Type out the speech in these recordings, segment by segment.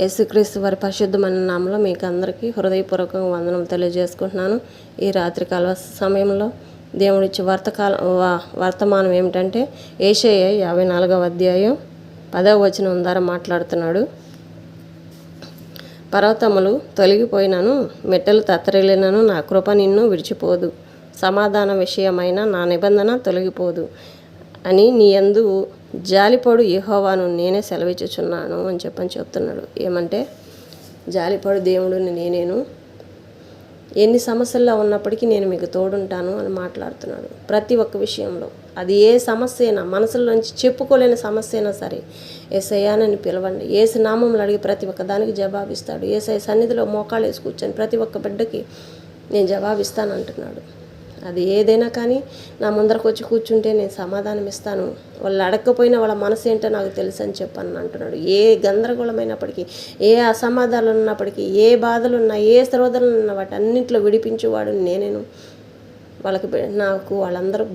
యేసుక్రీస్తు వారి పరిశుద్ధమైన నామములో మీకు అందరికీ హృదయపూర్వకంగా వందనం తెలియజేసుకుంటున్నాను. ఈ రాత్రికాల సమయంలో దేవుడిచ్చే వర్తమానం ఏమిటంటే యెషయా 54వ అధ్యాయం 10వ వచనం ద్వారా మాట్లాడుతున్నాడు. పర్వతములు తొలగిపోయినను, మెట్టలు తత్తరిల్లినను నా కృప నిన్ను విడిచిపోదు, సమాధాన విషయమైన నా నిబంధన తొలగిపోదు అని నీ యందు జాలిపడు యెహోవాను నేనే సెలవిచ్చుచున్నాను అని చెప్తున్నాడు. ఏమంటే జాలిపడు దేవుడిని నేనేను, ఎన్ని సమస్యల్లో ఉన్నప్పటికీ నేను మీకు తోడుంటాను అని మాట్లాడుతున్నాడు. ప్రతి ఒక్క విషయంలో అది ఏ సమస్య అయినా, మనసులోంచి చెప్పుకోలేని సమస్య అయినా సరే యేసయ్యానని పిలవండి. యేసు నామంలో అడిగి ప్రతి ఒక్క దానికి జవాబిస్తాడు. యేసయ్య సన్నిధిలో మోకాళ్ళు వేసి కూర్చొని ప్రతి ఒక్క బిడ్డకి నేను జవాబిస్తానంటున్నాడు. అది ఏదైనా కానీ నా ముందరకు వచ్చి కూర్చుంటే నేను సమాధానం ఇస్తాను, వాళ్ళు అడగకపోయినా వాళ్ళ మనసు ఏంటో నాకు తెలుసు అని చెప్పని అంటున్నాడు. ఏ గందరగోళమైనప్పటికీ, ఏ అసమాధానాలు ఉన్నప్పటికీ, ఏ బాధలు ఉన్నా, ఏ శ్రోధలు ఉన్నా వాటి అన్నింటిలో విడిపించేవాడు నేనేను. వాళ్ళకి నాకు వాళ్ళందరూ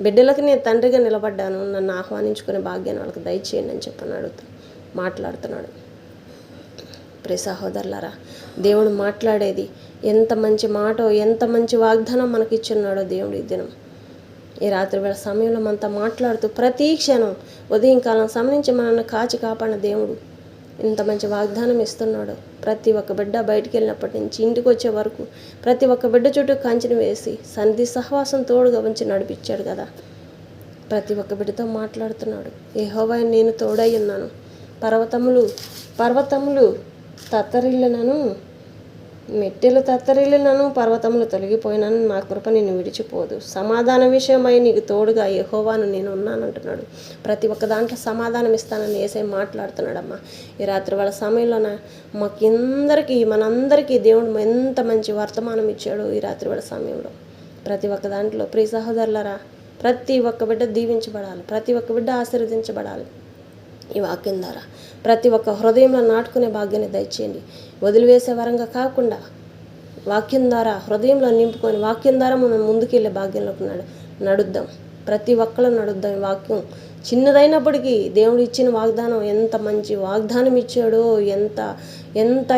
బిడ్డలకు నేను తండ్రిగా నిలబడ్డాను, నన్ను ఆహ్వానించుకునే భాగ్యాన్ని వాళ్ళకి దయచేయండి అని చెప్పని మాట్లాడుతున్నాడు. ప్రియ సహోదరులారా, దేవుడు మాట్లాడేది ఎంత మంచి మాటో, ఎంత మంచి వాగ్దానం మనకి ఇచ్చున్నాడో దేవుడు ఈ దినం ఈ రాత్రి వేళ సమయంలో మనతో మాట్లాడుతూ ప్రతి క్షణం ఉదయం కాలం సమరించి మనల్ని కాచి కాపాడిన దేవుడు ఇంత మంచి వాగ్దానం ఇస్తున్నాడు. ప్రతి ఒక్క బిడ్డ బయటికి వెళ్ళినప్పటి నుంచి ఇంటికి వచ్చే వరకు ప్రతి ఒక్క బిడ్డ చుట్టూ కంచెను వేసి సన్నిధి సహవాసం తోడుగా ఉంచి నడిపించాడు కదా. ప్రతి ఒక్క బిడ్డతో మాట్లాడుతున్నాడు. యెహోవా నేను తోడై ఉన్నాను, పర్వతములు తత్తరిల్లినను, మెట్టెలు తత్తరిల్లినను, పర్వతములు తొలగిపోయినను నా కృప నిన్ను విడిచిపోదు, సమాధాన విషయమై నీకు తోడుగా యెహోవాను నేను ఉన్నానంటున్నాడు. ప్రతి ఒక్క దాంట్లో సమాధానం ఇస్తానని యేసయ్య మాట్లాడుతున్నాడమ్మా. ఈ రాత్రి వాళ్ళ సమయంలోన మనందరికీ దేవుడు ఎంత మంచి వర్తమానం ఇచ్చాడు ఈ రాత్రి వాళ్ళ సమయంలో. ప్రతి ఒక్క దాంట్లో ప్రియ సహోదరులారా, ప్రతి ఒక్క బిడ్డ దీవించబడాలి, ప్రతి ఒక్క బిడ్డ ఆశీర్వదించబడాలి. ఈ వాక్యం ద్వారా ప్రతి ఒక్క హృదయంలో నాటుకునే భాగ్యాన్ని దయచేయండి. వదిలివేసే వరంగా కాకుండా వాక్యం ద్వారా హృదయంలో నింపుకొని వాక్యం ద్వారా మనం ముందుకెళ్ళే భాగ్యంలోకి నడుద్దాం. ప్రతి ఒక్కరు నడుద్దాం. ఈ వాక్యం చిన్నదైనప్పటికీ దేవుడు ఇచ్చిన వాగ్దానం ఎంత మంచి వాగ్దానం ఇచ్చాడో, ఎంత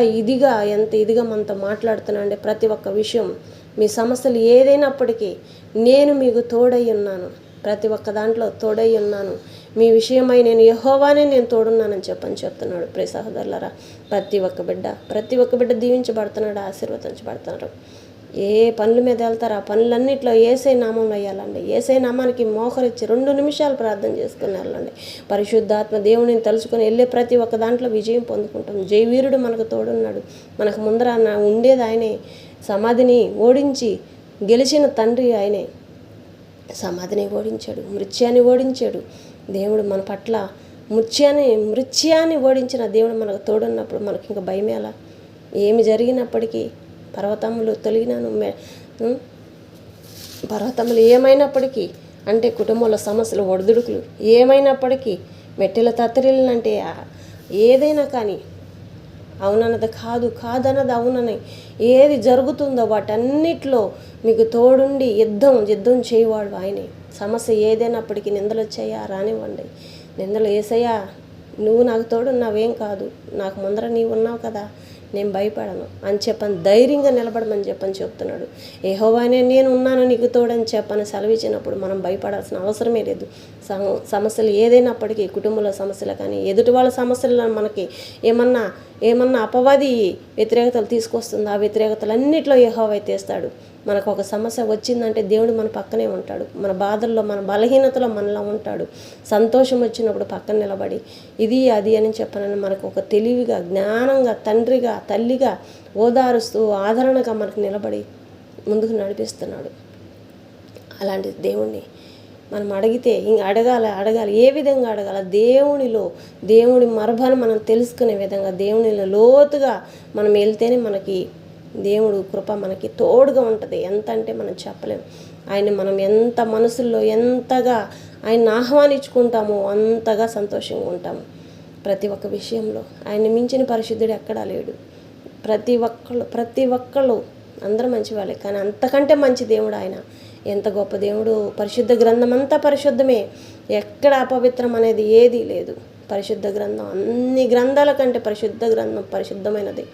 ఇదిగా మనతో మాట్లాడుతున్నాండి. ప్రతి ఒక్క విషయం, మీ సమస్యలు ఏదైనప్పటికీ నేను మీకు తోడై ఉన్నాను, ప్రతి ఒక్క దాంట్లో తోడై ఉన్నాను, మీ విషయమై నేను యెహోవానే నేను తోడున్నానని చెప్తున్నాడు. ప్రియ సహోదరులారా, ప్రతి ఒక్క బిడ్డ దీవించబడుతున్నాడు, ఆశీర్వదించబడుతున్నారు. ఏ పనుల మీద వెళ్తారో ఆ పనులన్నింటిలో యేసయ్య నామంలో వేయాలండి. యేసయ్య నామానికి మోకరించి 2 నిమిషాలు ప్రార్థన చేసుకుని వెళ్ళండి. పరిశుద్ధాత్మ దేవుడిని తలుచుకొని వెళ్ళే ప్రతి ఒక్క దాంట్లో విజయం పొందుకుంటాం. జయవీరుడు మనకు తోడున్నాడు. మనకు ముందర ఉండేది ఆయనే. సమాధిని ఓడించి గెలిచిన తండ్రి ఆయనే. సమాధిని ఓడించాడు, మృత్యాన్ని ఓడించాడు దేవుడు. మన పట్ల మృత్యాన్ని ఓడించిన దేవుడు మనకు తోడున్నప్పుడు మనకి ఇంకా భయం ఎలా? ఏమి జరిగినప్పటికీ, పర్వతములు తొలగినాను, పర్వతములు ఏమైనప్పటికీ అంటే కుటుంబంలో సమస్యలు ఒడిదుడుకులు ఏమైనప్పటికీ, మెట్టెల తత్తరిల్లంటే ఏదైనా కానీ అవునన్నది కాదన్నది అవునని ఏది జరుగుతుందో వాటన్నిటిలో మీకు తోడుండి యుద్ధం చేయవాడు ఆయనే. సమస్య ఏదైనప్పటికీ నిందలు వచ్చాయా రానివ్వండి. నిందలు యేసయ్యా నువ్వు నాకు తోడున్నావేం కాదు, నాకు ముందర నీవు ఉన్నావు కదా, నేను భయపడను అని చెప్పని ధైర్యంగా నిలబడమని చెప్తున్నాడు. యెహోవానే నేను ఉన్నాను నీకు తోడని చెప్పని సెలవిచ్చినప్పుడు మనం భయపడాల్సిన అవసరమే లేదు. సమస్యలు ఏదైనప్పటికీ, కుటుంబంలో సమస్యలు కానీ ఎదుటి వాళ్ళ సమస్యలను మనకి ఏమన్నా అపవాది వ్యతిరేకతలు తీసుకొస్తుంది. ఆ వ్యతిరేకతలన్నింటిలో యెహోవా తీస్తాడు. మనకు ఒక సమస్య వచ్చిందంటే దేవుడు మన పక్కనే ఉంటాడు. మన బాధల్లో, మన బలహీనతలో మనలో ఉంటాడు. సంతోషం వచ్చినప్పుడు పక్కన నిలబడి ఇది అది అని చెప్పనని మనకు ఒక తెలివిగా, జ్ఞానంగా, తండ్రిగా, తల్లిగా ఓదారుస్తూ ఆదరణగా మనకు నిలబడి ముందుకు నడిపిస్తున్నాడు. అలాంటి దేవుణ్ణి మనం అడిగితే అడగాలి. ఏ విధంగా అడగాలి? దేవుని మర్భాన్ని మనం తెలుసుకునే విధంగా, దేవునిలో లోతుగా మనం వెళ్తేనే మనకి దేవుడు కృప మనకి తోడుగా ఉంటుంది. ఎంత అంటే మనం చెప్పలేం. ఆయన మనం ఎంత మనసుల్లో ఎంతగా ఆయన ఆహ్వానించుకుంటామో అంతగా సంతోషంగా ఉంటాము. ప్రతి ఒక్క విషయంలో ఆయన మించిన పరిశుద్ధుడు ఎక్కడా లేడు. ప్రతి ఒక్కళ్ళు అందరూ మంచివాళ్ళే, కానీ అంతకంటే మంచి దేవుడు ఆయన. ఎంత గొప్ప దేవుడు! పరిశుద్ధ గ్రంథం అంతా పరిశుద్ధమే, ఎక్కడ అపవిత్రం అనేది ఏదీ లేదు. పరిశుద్ధ గ్రంథం అన్ని గ్రంథాల కంటే పరిశుద్ధ గ్రంథం పరిశుద్ధమైనది.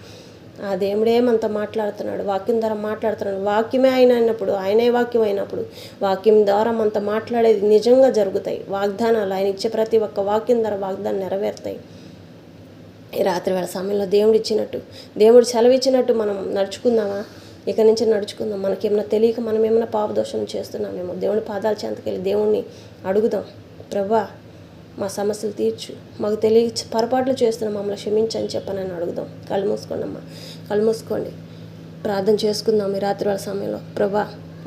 ఆ దేవుడేమంత మాట్లాడుతున్నాడు, వాక్యం ద్వారా మాట్లాడుతున్నాడు. వాక్యమే ఆయన అయినప్పుడు, ఆయనే వాక్యం అయినప్పుడు వాక్యం ద్వారా అంత మాట్లాడేది నిజంగా జరుగుతాయి. వాగ్దానాలు ఆయన ఇచ్చే ప్రతి ఒక్క వాక్యం ద్వారా వాగ్దానం నెరవేరుతాయి. ఈ రాత్రి వేళ సమయంలో దేవుడు సెలవిచ్చినట్టు మనం నడుచుకుందామా? ఇక నుంచి నడుచుకుందాం. మనకేమైనా తెలియక మనం ఏమైనా పాపదోషం చేస్తున్నామేమో దేవుని పాదాల చెంతకెళ్ళి దేవుణ్ణి అడుగుదాం. ప్రభా, మా సమస్యలు తీర్చు, మాకు తెలియ పొరపాట్లు చేస్తున్నాం, మమ్మల్ని క్షమించని చెప్పనని అడుగుదాం. కళ్ళు మూసుకోండి అమ్మా, కళ్ళు మూసుకోండి, ప్రార్థన చేసుకుందాం ఈ రాత్రి వాళ్ళ సమయంలో. ప్రభా,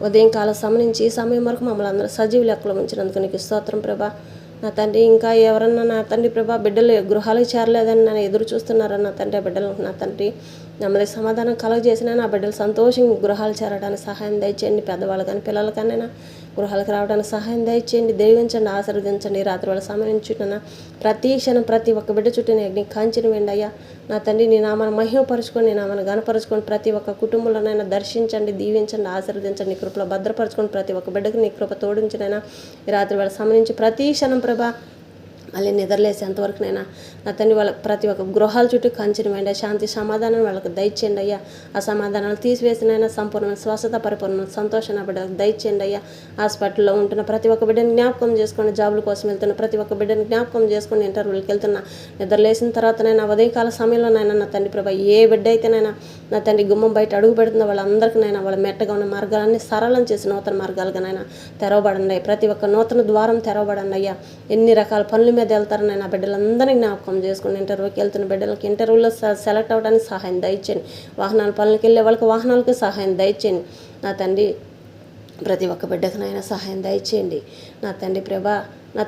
ఉదయం కాల సమయం నుంచి ఈ సమయం వరకు మమ్మల్ని అందరూ సజీవ లెక్కలో ఉంచినందుకు నీకు స్తోత్రం ప్రభా. నా తండ్రి, ఇంకా ఎవరన్నా నా తండ్రి ప్రభా బిడ్డలు గృహాలకు చేరలేదని నన్ను ఎదురు చూస్తున్నారని నా తండ్రి బిడ్డలు నా తండ్రి నెమ్మది సమాధానం కలగజేసిన నా బిడ్డలు సంతోషంగా గృహాలు చేరడానికి సహాయం దయచేయండి. పెద్దవాళ్ళు కానీ పిల్లలకన్నా గృహాలకు రావడానికి సహాయం దయచేయండి. దీవించండి, ఆశీర్వదించండి. రాత్రి వాళ్ళ సమయం చుట్టూన ప్రతి క్షణం ప్రతి ఒక్క బిడ్డ చుట్టూ అగ్ని కాంచిన వెండి అయ్యా. నా తండ్రి, నీ నామాన్ని మహిమపరచుకొని, నీ నామాన్ని గణపరచుకొని ప్రతి ఒక్క కుటుంబంలోనైనా దర్శించండి, దీవించండి, ఆశీర్వదించండి. నీ కృపలో భద్రపరచుకొని ప్రతి ఒక్క బిడ్డకు నీ కృప తోడించినైనా ఈ రాత్రి వాళ్ళ సమయం నుంచి ప్రతి క్షణం ప్రభా మళ్ళీ నిద్రలేసేంతవరకునైనా నా తండ్రి వాళ్ళ ప్రతి ఒక్క గృహాల చుట్టూ కంచిన వెండి శాంతి సమాధానం వాళ్ళకి దయచేయండి అయ్యా. ఆ సమాధానాలు తీసివేసినైనా సంపూర్ణమైన స్వస్థత పరిపూర్ణ సంతోషం నా బిడ్డలకు దయచేయండి అయ్యా. హాస్పిటల్లో ఉంటున్న ప్రతి ఒక్క బిడ్డని జ్ఞాపకం చేసుకోండి, జాబుల కోసం వెళ్తున్న ప్రతి ఒక్క బిడ్డని జ్ఞాపకం చేసుకొని ఇంటర్వ్యూలకు వెళ్తున్నా నిద్రలేసిన తర్వాతనైనా ఉదయకాల సమయంలోనైనా నా తండ్రి ప్రభా ఏ బిడ్డ అయితేనైనా నా తండ్రి గుమ్మం బయట అడుగు పెడుతుందో వాళ్ళందరికీనైనా వాళ్ళ మెట్టగా ఉన్న మార్గాలన్నీ సరళం చేసి నూతన మార్గాలుగానైనా తెరవబడండి. ప్రతి ఒక్క నూతన ద్వారం తెరవబడండి అయ్యా. ఎన్ని రకాల పనుల మీద వెళ్తారని నా బిడ్డలందరినీ జ్ఞాపకం చేసుకుని ఇంటర్వ్యూకి వెళ్తున్న బిడ్డలకి ఇంటర్వ్యూలో సెలెక్ట్ అవ్వడానికి సహాయం దయచేయండి. వాహనాల పనులకు వెళ్ళే వాళ్ళకి వాహనాలకు సహాయం దయచేయండి. నా తండ్రి, ప్రతి ఒక్క బిడ్డకునైనా సహాయం దయచేయండి. నా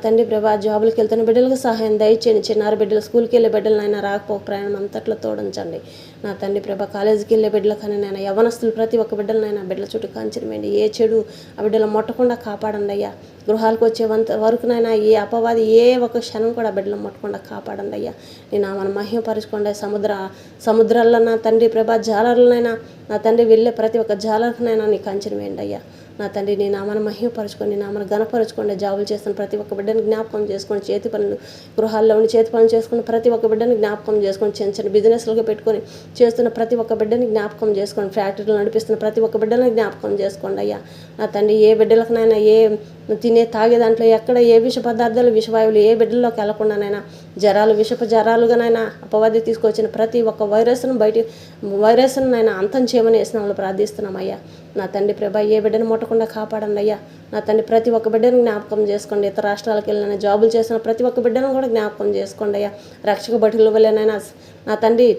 తండ్రి ప్రభా జాబులకు వెళ్తున్న బిడ్డలకు సహాయం దయచేయండి. చిన్నారి బిడ్డలు స్కూల్కి వెళ్ళే బిడ్డలనైనా రాకపోక ప్రయాణం అంతట్లో తోడించండి. నా తండ్రి ప్రభా కాలేజీకి వెళ్ళే బిడ్డలకని నేను యవనస్తులు ప్రతి ఒక్క బిడ్డలనైనా బిడ్డల చుట్టూ కంచెనవేయండి. ఏ చెడు ఆ బిడ్డలు ముట్టకుండా కాపాడండి అయ్యా. గృహాలకు వచ్చే వరకునైనా ఏ అపవాది ఏ ఒక్క క్షణం కూడా బిడ్డలు ముట్టకుండా కాపాడండి అయ్యా. నేను మన మహిమపరచుకోండి. సముద్రాల్లో నా తండ్రి ప్రభా జాలర్లనైనా నా తండ్రి వెళ్ళే ప్రతి ఒక్క జాలర్కునైనా నీ కంచెను వేయండి అయ్యా. నా తండ్రి, నీ నామాన్ని మహిమపరచుకోండి, నీ నామాన్ని గణపరచుకోండి. జాబులు చేస్తున్న ప్రతి ఒక్క బిడ్డని జ్ఞాపకం చేసుకొని, చేతి పనులు గృహాల్లో ఉండి చేతి పనులు చేసుకుని ప్రతి ఒక్క బిడ్డని జ్ఞాపకం చేసుకొని, చిన్న చిన్న బిజినెస్లుగా పెట్టుకొని చేస్తున్న ప్రతి ఒక్క బిడ్డని జ్ఞాపకం చేసుకోండి. ఫ్యాక్టరీలు నడిపిస్తున్న ప్రతి ఒక్క బిడ్డని జ్ఞాపకం చేసుకోండి అయ్యా. నా తండ్రి, ఏ బిడ్డలకనైనా ఏ తినే తాగే దాంట్లో ఎక్కడ ఏ విష పదార్థాలు విషవాయువులు ఏ బిడ్డల్లోకి వెళ్లకుండానైనా విషపు జ్వరాలుగానైనా అపవాది తీసుకొచ్చిన ప్రతి ఒక్క వైరస్నైనా అంతం చేయమని వేసినామని ప్రార్థిస్తున్నామయ్యా. నా తండ్రి ప్రభా ఏ బిడ్డను ముట్టకుండా కాపాడండి అయ్యా. నా తండ్రి, ప్రతి ఒక్క బిడ్డను జ్ఞాపకం చేసుకోండి. ఇతర రాష్ట్రాలకు వెళ్ళిన జాబులు చేసిన ప్రతి ఒక్క బిడ్డను కూడా జ్ఞాపకం చేసుకోండి అయ్యా. రక్షక భటుల వల్లనైనా నా తండ్రి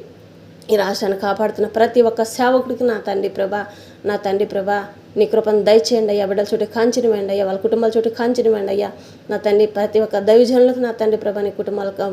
ఈ రాష్ట్రాన్ని కాపాడుతున్న ప్రతి ఒక్క సేవకుడికి నా తండ్రి ప్రభా నీ కృపను దయచేయండి అయ్యా. బిడ్డల చుట్టూ కాంచిన వేయండి అయ్యా. వాళ్ళ కుటుంబాల చుట్టూ కాంచిన వేయండి అయ్యా. నా తండ్రి, ప్రతి ఒక్క దైవజనులకు నా తండ్రి ప్రభా నీ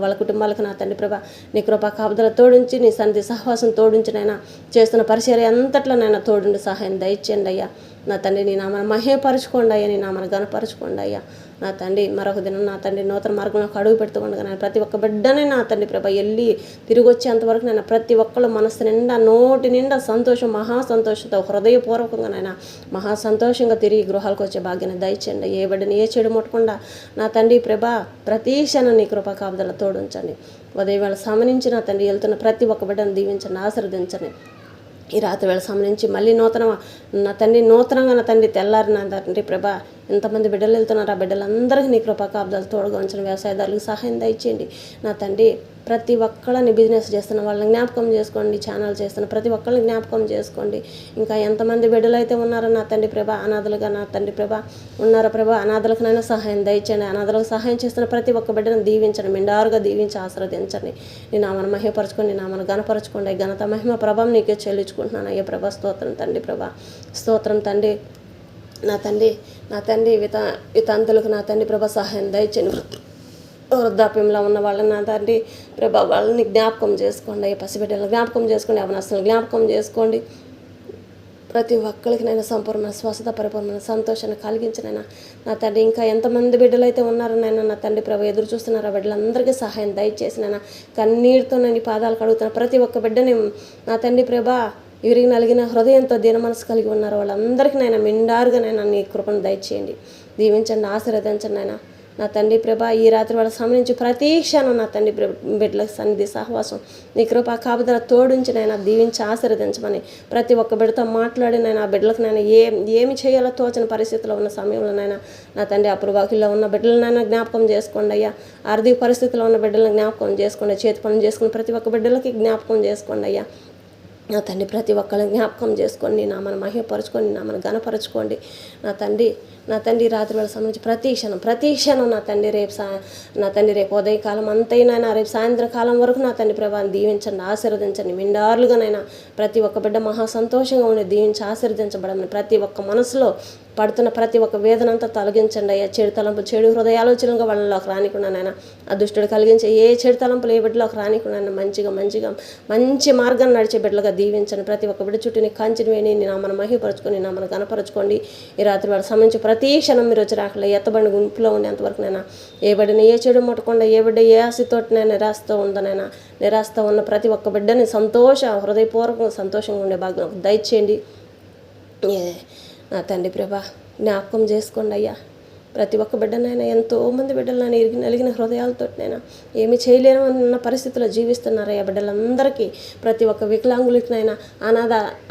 వాళ్ళ కుటుంబాలకు నా తండ్రి ప్రభా నీ కృపా కాపుదల తోడించి, నీ సన్నిధి సహవాసం తోడించినైనా చేస్తున్న పరిచర్య అంతట్లోనైనా తోడుండి సహాయం దయచేయండి అయ్యా. నా తండ్రి, నీ నామాన్ని మహిమపరచుకోండి అయ్యా, నీ నామాన్ని గణపరచుకోండి అయ్యా. నా తండ్రి, మరొక దినం నా తండ్రి నూతన మార్గంలోకి అడుగు పెడుతూ ఉండగా నేను ప్రతి ఒక్క బిడ్డనే నా తండ్రి ప్రభా వెళ్ళి తిరిగి వచ్చేంతవరకు నేను ప్రతి ఒక్కళ్ళు మనసు నిండా నోటి నిండా సంతోషం, మహా సంతోషంతో హృదయపూర్వకంగా నైనా మహా సంతోషంగా తిరిగి గృహాలకు వచ్చే భాగ్యాన్ని దయచేయండి. ఏ బిడ్డని ఏ చెడు ముట్టకుండా నా తండ్రి ప్రభా ప్రతి క్షణం నీ కృపా కాపుదల తోడించండి. ఉదయం వేళ సమనించి నా తండ్రి వెళ్తున్న ప్రతి ఒక్క బిడ్డను దీవించండి, ఆశీర్వదించండి. ఈ రాత్రి వేళ సంబంధించి మళ్ళీ నూతనంగా నా తండ్రి తెల్లారి నా తండ్రి ప్రభా ఎంతమంది బిడ్డలు వెళ్తున్నారు ఆ బిడ్డలందరికీ నీ కృపా కాపుదలు తోడుగా ఉంచిన వ్యవసాయదారులకు సహాయం దయచేయండి. నా తండ్రి, ప్రతి ఒక్కళ్ళని బిజినెస్ చేస్తున్న వాళ్ళని జ్ఞాపకం చేసుకోండి. ఛానల్ చేస్తున్న ప్రతి ఒక్కళ్ళని జ్ఞాపకం చేసుకోండి. ఇంకా ఎంతమంది బిడ్డలు అయితే ఉన్నారో నా తండ్రి ప్రభా అనాథలుగా నా తండ్రి ప్రభా ఉన్నారో ప్రభా అనాథలకునైనా సహాయం దయచేయండి. అనాథలకు సహాయం చేస్తున్న ప్రతి ఒక్క బిడ్డను దీవించండి, మెండారుగా దీవించి ఆశీర్వదించండి. నీ నామను మహిమపరచుకోండి, నీ నామను గణపరచుకోండి. ఘనత మహిమ ప్రభావం నీకే చెల్లించుకుంటున్నాను అయ్యా ప్రభా. స్తోత్రం తండ్రి ప్రభా, స్తోత్రం తండ్రి. నా తండ్రి వితంతులకు నా తండ్రి ప్రభా సహాయం దయచేయండి. వృద్ధాప్యంలో ఉన్న వాళ్ళని నా తండ్రి ప్రభా వాళ్ళని జ్ఞాపకం చేసుకోండి అయ్యా. పసిబిడ్డలను జ్ఞాపకం చేసుకోండి, అవనస్తులను జ్ఞాపకం చేసుకోండి. ప్రతి ఒక్కరికి నైనా సంపూర్ణ స్వస్థత పరిపూర్ణ సంతోషాన్ని కలిగించినైనా నా తండ్రి, ఇంకా ఎంతమంది బిడ్డలు అయితే ఉన్నారో నైనా నా తండ్రి ప్రభా ఎదురు చూస్తున్నారు ఆ బిడ్డలందరికీ సహాయం దయచేసినైనా కన్నీరుతో నేను పాదాలు కడుగుతున్న ప్రతి ఒక్క బిడ్డని నా తండ్రి ప్రభా విరిగి నలిగిన హృదయంతో దీన మనసు కలిగి ఉన్నారు వాళ్ళందరికీ నైనా మెండారుగా నైనా నీ కృపను దయచేయండి, దీవించండి, ఆశీర్వదించండి నైనా. నా తండ్రి ప్రభా ఈ రాత్రి వాళ్ళ సంబంధించి ప్రతి క్షణం నా తండ్రి బిడ్డల సన్నిధి సహవాసం నీ కృపా కాపుదల తోడుంచి నైనా దీవించి ఆశీర్వదించమని ప్రతి ఒక్క బిడ్డతో మాట్లాడి నేను ఆ బిడ్డలకు నేను ఏమి చేయాలో తోచని పరిస్థితిలో ఉన్న సమయంలోనైనా నా తండ్రి అప్పుడు వాకిల్లో ఉన్న బిడ్డలనైనా జ్ఞాపకం చేసుకోండి అయ్యా. ఆర్థిక పరిస్థితిలో ఉన్న బిడ్డలను జ్ఞాపకం చేసుకోండి. చేతి పనులు చేసుకుని ప్రతి ఒక్క బిడ్డలకి జ్ఞాపకం చేసుకోండి అయ్యా. నా తండ్రి ప్రతి ఒక్కరిని జ్ఞాపకం చేసుకోండి, నా మన మహిమపరచుకోండి, నా మన ఘనపరచుకోండి. నా తండ్రి రాత్రి వేళ సంబంధించి ప్రతి క్షణం నా తండ్రి రేపు ఉదయకాలం అంతైనా రేపు సాయంత్రకాలం వరకు నా తండ్రి ప్రభాని దీవించండి, ఆశీర్వదించండి. మెండారులుగానైనా ప్రతి ఒక్క బిడ్డ మహా సంతోషంగా ఉండి దీవించి ఆశీర్వదించబడమని ప్రతి ఒక్క మనసులో పడుతున్న ప్రతి ఒక్క వేదనంతా తొలగించండి అయ్యా. చెడు తలంపులు చెడు హృదయాలోచనగా వాళ్ళలోకి రానికుండానైనా ఆ దుష్టుడు కలిగించే ఏ చెడు తలంపులు ఏ బిడ్డలోకి రానికుండా మంచి మార్గాన్ని నడిచే బిడ్డలుగా దీవించండి. ప్రతి ఒక్క బిడ్డ చుట్టూ నీ కంచెని వేని నా మన మహిమపరచుకొని నా మన గణపరచుకోండి. ఈ రాత్రి వాళ్ళ సంబంధించి ప్రతి క్షణం మీరు వచ్చి రాకలే ఎత్తబండి గుంపులో ఉండేంతవరకు నైనా ఏ బిడ్డని ఏ చెడు ముట్టకుండా ఏ బిడ్డ ఏ ఆశతోటినైనా నిరాశతో ఉందనైనా నిరాశతో ఉన్న ప్రతి ఒక్క బిడ్డని హృదయపూర్వకంగా సంతోషంగా ఉండే భాగ్యం దయచేయండి. నా తండ్రి ప్రభా జ్ఞాపకం చేసుకోండి అయ్యా. ప్రతి ఒక్క బిడ్డనైనా ఎంతోమంది బిడ్డలైనా నలిగిన హృదయాలతోనైనా ఏమి చేయలేమన్న పరిస్థితుల్లో జీవిస్తున్నారయ్యా. బిడ్డలందరికీ ప్రతి ఒక్క వికలాంగులకినైనా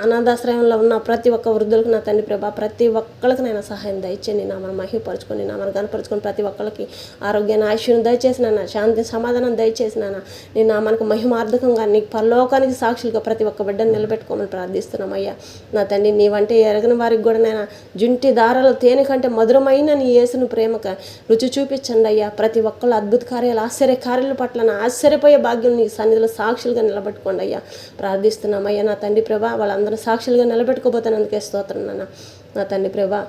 అనాథాశ్రయంలో ఉన్న ప్రతి ఒక్క వృద్ధులకు నా తండ్రి ప్రభా ప్రతి ఒక్కరికినైనా సహాయం దయచేయండి. నా మన మహిమపరచుకొని నా మన గణపరచుకొని ప్రతి ఒక్కరికి ఆరోగ్యాన్ని ఆయుష్ను దయచేసినానా, శాంతి సమాధానం దయచేసినానా. నేను నా మనకు మహిమార్థకంగా నీ పరలోకానికి సాక్షులుగా ప్రతి ఒక్క బిడ్డను నిలబెట్టుకోమని ప్రార్థిస్తున్నామయ్యా. నా తండ్రి నీవంటే ఎరగని వారికి కూడా నేను జుంటి దారాలు తేనె కంటే మధురమైన నీ యేసును ప్రేమక రుచి చూపించండి అయ్యా. ప్రతి ఒక్కళ్ళు అద్భుత కార్యాలు ఆశ్చర్య కార్యాల పట్ల ఆశ్చర్యపోయే భాగ్యం నీ సన్నిధిలో సాక్షులుగా నిలబెట్టుకోండి అయ్యా. ప్రార్థిస్తున్నామయ్యా. నా తండ్రి ప్రభా వాళ్ళందరూ సాక్షులుగా నిలబెట్టుకోబోతానందుకే స్తోత్రం నా తండ్రి ప్రభా.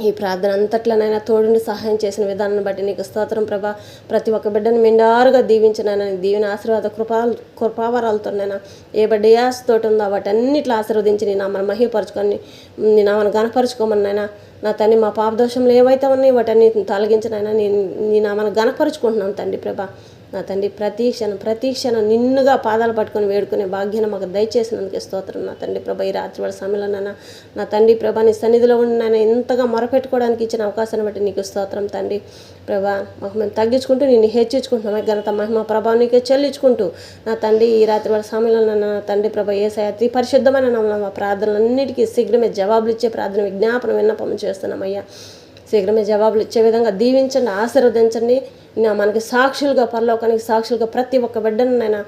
ఈ ప్రార్థన అంతట్లోనైనా తోడుండి సహాయం చేసిన విధానాన్ని బట్టి నీకు స్తోత్రం ప్రభా. ప్రతి ఒక్క బిడ్డను మెండారుగా దీవించినైనా దీవెన ఆశీర్వాద కృపావరాలతోనైనా ఏ బిడ్డ ఏ ఆశతోటి ఉందో వాటన్నిటిలో ఆశీర్వదించి నీ నామను మహిమపరచుకొని నీ నామను గణపరచుకోమన్నైనా. నా తండ్రి మా పాపదోషంలో ఏవైతే ఉన్నాయో వాటన్ని తొలగించినైనా నీ నామను గణపరుచుకుంటున్నాను తండ్రి ప్రభా. నా తండ్రి ప్రతి క్షణం నిన్నుగా పాదాలు పట్టుకొని వేడుకునే భాగ్యాన్ని మాకు దయచేసినందుకే స్తోత్రం. నా తండ్రి ప్రభా ఈ రాత్రి వాళ్ళ సమయంలోనైనా నా తండ్రి ప్రభా నీ సన్నిధిలో ఉండి నాయన ఇంతగా మొరపెట్టుకోవడానికి ఇచ్చిన అవకాశాన్ని బట్టి నీకు స్తోత్రం తండ్రి ప్రభా. మాకు మేము తగ్గించుకుంటూ నిన్ను హెచ్చించుకుంటున్నాం, ఘనత మహిమ ప్రభావం నీకే చెల్లించుకుంటూ నా తండ్రి ఈ రాత్రి వాళ్ళ సమయంలో నా తండ్రి ప్రభా యేసయ్య అతి పరిశుద్ధమైన నామమున మా ప్రార్థనలన్నిటికీ శీఘ్రమే జవాబులు ఇచ్చే ప్రార్థన విజ్ఞాపన విన్నపం చేస్తున్నామయ్యా. శీఘ్రమే జవాబులు ఇచ్చే విధంగా దీవించండి, ఆశీర్వదించండి. మనకి సాక్షులుగా పరలోకానికి సాక్షులుగా ప్రతి ఒక్క బిడ్డను నైనా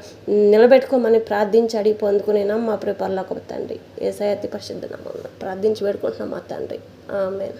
నిలబెట్టుకోమని ప్రార్థించి అడిగి పొందుకునేనా మా పరలోకపు తండ్రి యేసయ్య అతి పరిశుద్ధ నామమున ప్రార్థించి వేడుకుంటున్నాం మా తండ్రి. ఆమేన్.